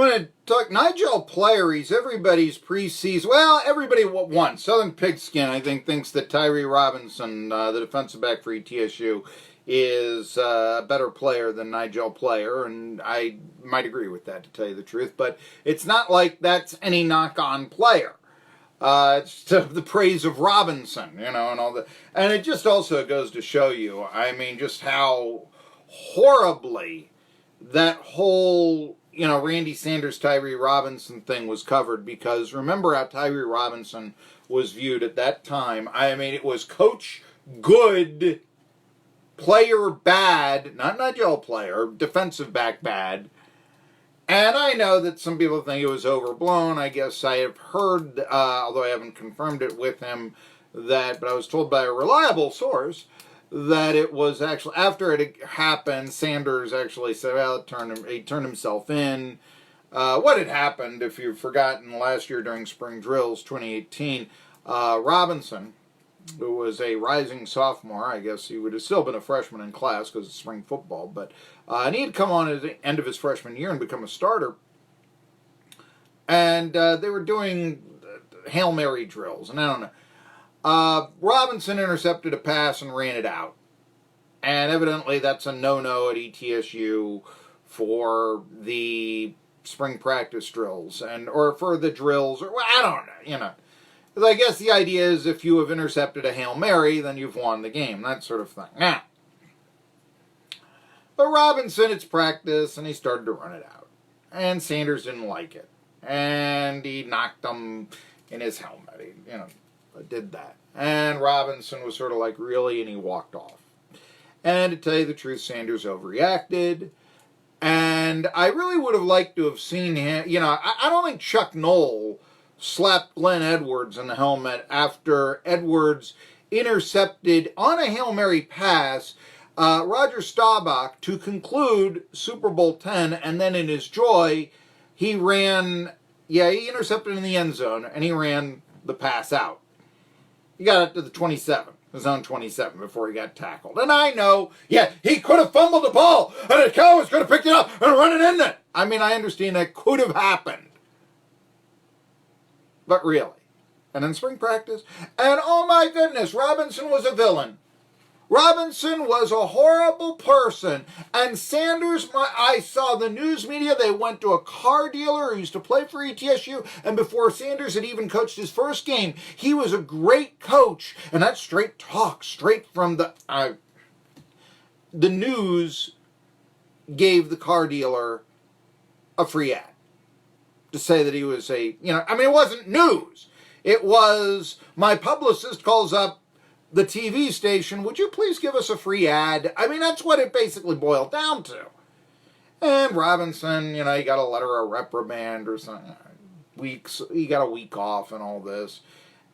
When I talk Nigel Player, he's everybody's preseason. Well, everybody won. Southern Pigskin, I think, thinks that Tyree Robinson, the defensive back for ETSU, is a better player than Nigel Player, and I might agree with that, to tell you the truth. But it's not like that's any knock on Player. It's to the praise of Robinson, and all that. And it just also goes to show you, I mean, just how horribly that whole, Randy Sanders, Tyree Robinson thing was covered, because remember how Tyree Robinson was viewed at that time. I mean, it was coach good, player bad, not Nigel Player, defensive back bad. And I know that some people think it was overblown. I guess I have heard, although I haven't confirmed it with him, but I was told by a reliable source that it was actually, after it happened, Sanders actually said, well, he turned himself in. What had happened, if you've forgotten, last year during spring drills, 2018, Robinson, who was a rising sophomore, I guess he would have still been a freshman in class because it's spring football, but and he had come on at the end of his freshman year and become a starter. And they were doing Hail Mary drills, and I don't know. Robinson intercepted a pass and ran it out. And evidently that's a no-no at ETSU for the spring practice drills, or for the drills, or I don't know, Because I guess the idea is if you have intercepted a Hail Mary, then you've won the game, that sort of thing. Now, but Robinson, it's practice, and he started to run it out. And Sanders didn't like it. And he knocked him in his helmet. He, did that. And Robinson was sort of like, really? And he walked off. And to tell you the truth, Sanders overreacted. And I really would have liked to have seen him, I don't think Chuck Knoll slapped Glenn Edwards in the helmet after Edwards intercepted on a Hail Mary pass Roger Staubach to conclude Super Bowl X, and then in his joy, he intercepted in the end zone, and he ran the pass out. He got up to the 27, the zone 27, before he got tackled. And I know, he could have fumbled the ball, and the Cowboys could have picked it up and run it in there. I mean, I understand that could have happened. But really. And in spring practice, and oh my goodness, Robinson was a villain. Robinson was a horrible person. And Sanders, I saw the news media, they went to a car dealer who used to play for ETSU, and before Sanders had even coached his first game, he was a great coach. And that's straight talk, straight from the news gave the car dealer a free ad to say that he was it wasn't news. It was, my publicist calls up the TV station, would you please give us a free ad? I mean, that's what it basically boiled down to. And Robinson, he got a letter of reprimand or something. He got a week off and all this.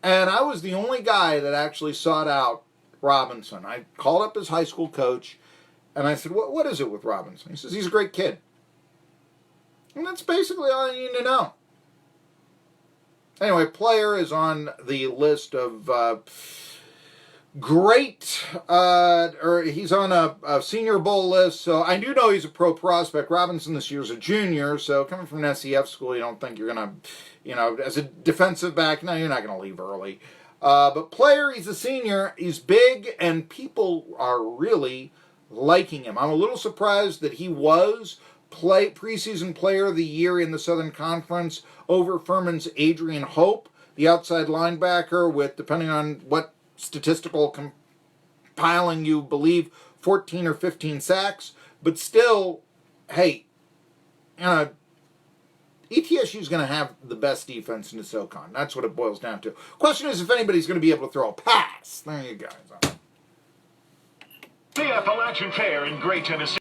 And I was the only guy that actually sought out Robinson. I called up his high school coach, and I said, what is it with Robinson? He says, he's a great kid. And that's basically all you need to know. Anyway, Player is on the list of he's on a Senior Bowl list, so I do know he's a pro prospect. Robinson this year is a junior, so coming from an SEF school, you don't think you're going to, as a defensive back, no, you're not going to leave early. But Player, he's a senior, he's big, and people are really liking him. I'm a little surprised that he was preseason player of the year in the Southern Conference over Furman's Adrian Hope, the outside linebacker with, depending on what statistical compiling you believe, 14 or 15 sacks. But still, hey, ETSU is going to have the best defense in the SoCon. That's what it boils down to. Question is if anybody's going to be able to throw a pass. There you go. CFL Action Fair in Gray, Tennessee.